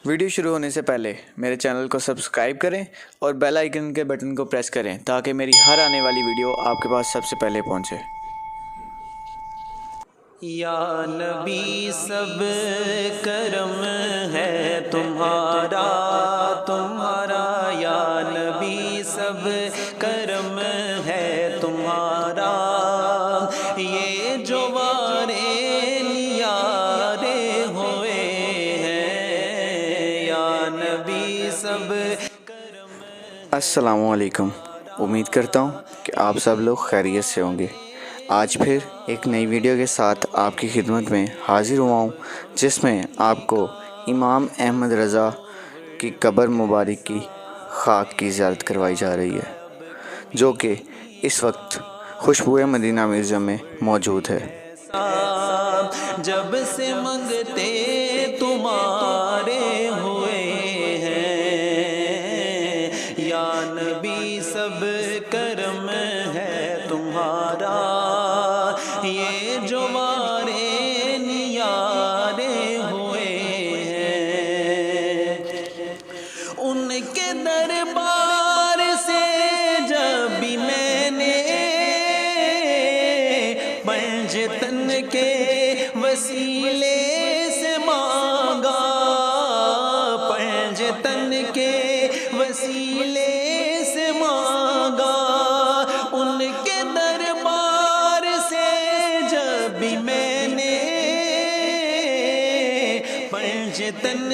Video شروع ہونے سے پہلے میرے چینل کو سبسکرائب کریں اور بیل آئیکن کے بٹن کو پریس کریں تاکہ میری ہر آنے والی ویڈیو آپ کے پاس سب سے پہلے پہنچے۔ یا نبی سب کرم ہے تمہارا یا نبی سب کرم ہے تمہارا، یہ جو وارے نیارے ہوئے ہیں یا نبی سب کرم۔ السلام علیکم، امید کرتا ہوں کہ آپ سب لوگ خیریت سے ہوں گے۔ آج پھر ایک نئی ویڈیو کے ساتھ آپ کی خدمت میں حاضر ہوا ہوں، جس میں آپ کو امام احمد رضا کی قبر مبارک کی خاک کی زیارت کروائی جا رہی ہے، جو کہ اس وقت خوشبوئے مدینہ میوزیم میں موجود ہے۔ جب سے منگتے تمہارے ہوئے ہیں یا نبی سب کرم ہے تمہارا، یہ جو وارے نیارے ہوئے ہیں ان کے دربار سے جب بھی میں نے پنجتن کے وسیلے سے مانگا، پنجتن کے وسیلے سے مانگا، ان کے دربار سے جب بھی میں نے پنجتن